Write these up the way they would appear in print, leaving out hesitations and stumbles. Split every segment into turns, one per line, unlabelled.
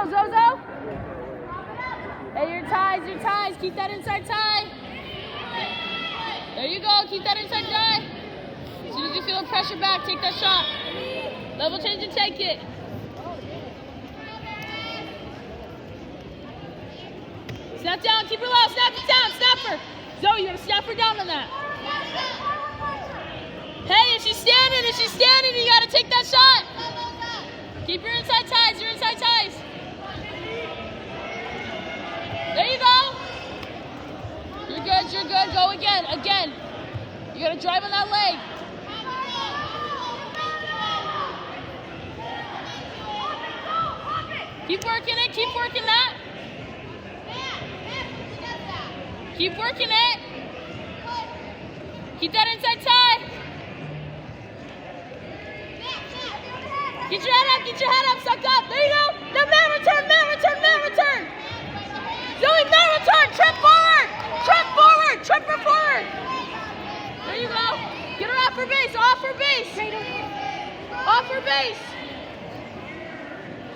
go, Zozo. Hey, your ties. Keep that inside tie. There you go. Keep that inside tie. As soon as you feel the pressure back, take that shot. Level change and take it. Snap down. Keep her low. Snap it down. Snap her. Zoe, you gotta snap her down on that. Hey, if she's standing, you gotta take that shot. Keep your inside ties. There you go. You're good. Go again. You gotta drive on that leg. Keep working it. Keep working that. Keep working it. Keep that inside tie. Get your head up, suck up. There you go. Now man return. Zoe, man return. Trip forward. Trip her forward. There you go. Get her off her base. Off her base.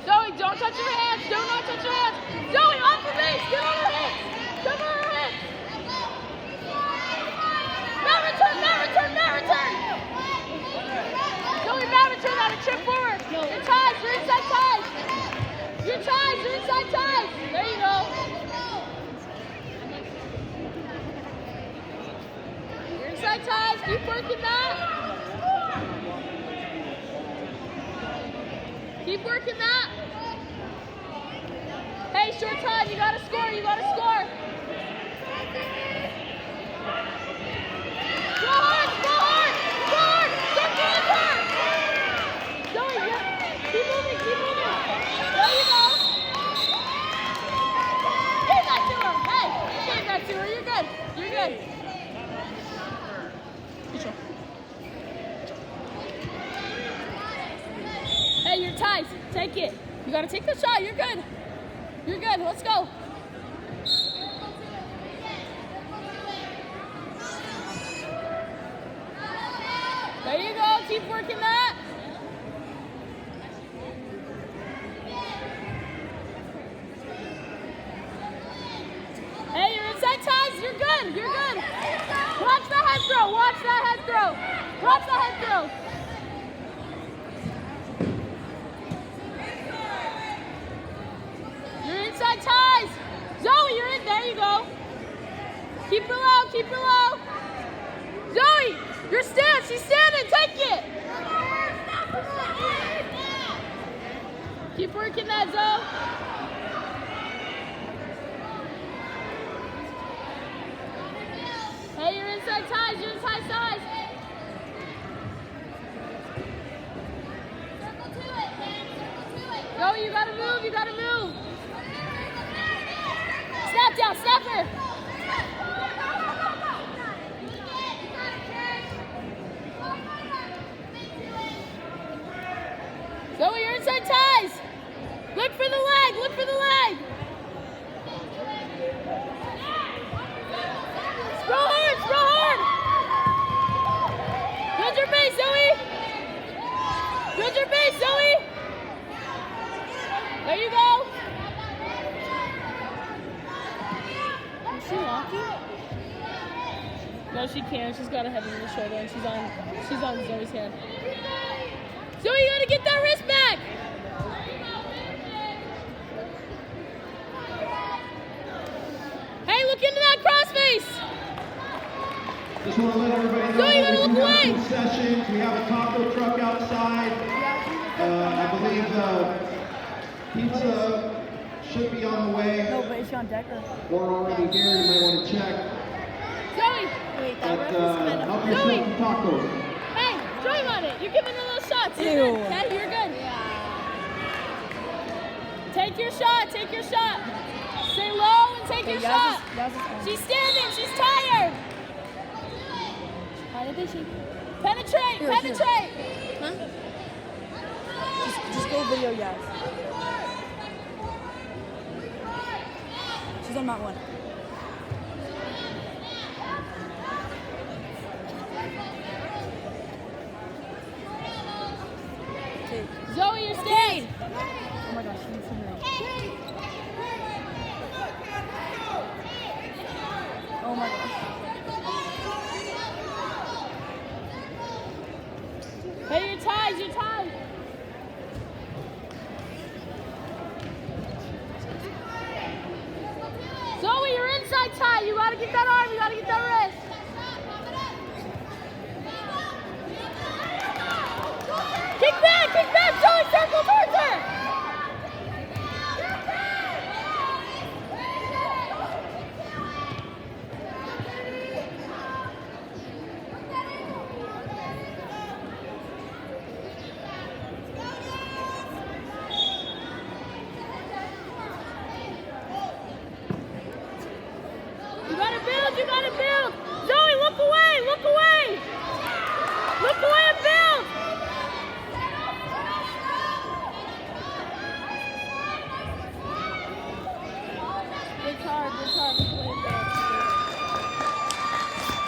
Zoe, don't touch her hands. Do not touch her hands. Zoe, off her base. Get on her hips. Cover her hips. Man return. Zoe, man return that and trip forward. Your ties, your inside ties. There you go. Your inside ties, keep working that. Hey, short time, you gotta score. Go hard. Don't get her. Zoe, keep moving. There you go. Give that to her. Hey, give that to her. You're good. Hey, your ties. Take it. You gotta take the shot. You're good. Let's go. There you go. Keep working that. Hey, your inside ties. You're good. Watch the head throw. Your inside ties. Zoe, you're in. There you go. Keep her low. Zoe, she's standing. Take it. Keep working that, Zoe. Hey, your inside ties. Go, you gotta move. Snap down, snap her. Zoe, your inside ties. Look for the leg. Throw hard. Build your base, Zoe. There you go. Is she walking? No, she can't. She's got a head on her shoulder and she's on Zoe's hand. Zoe, you gotta get that wrist back. Hey, look into that crossface.
Just want to let everybody know
Zoe, you gotta look away.
Concessions. We have a taco truck outside. I believe pizza should be on the way.
No, but is she on deck
or already here. You may want to check.
Zoe!
Wait, that
But
ref is kind of...
help yourself
Zoe!
some tacos.
Hey, drive on it. You're giving a little shots. You're good. Okay, you're good. Take your shot. Stay low and take your shot. She's standing. She's tired. Penetrate.
Huh? Just go video, yes. She's on that one.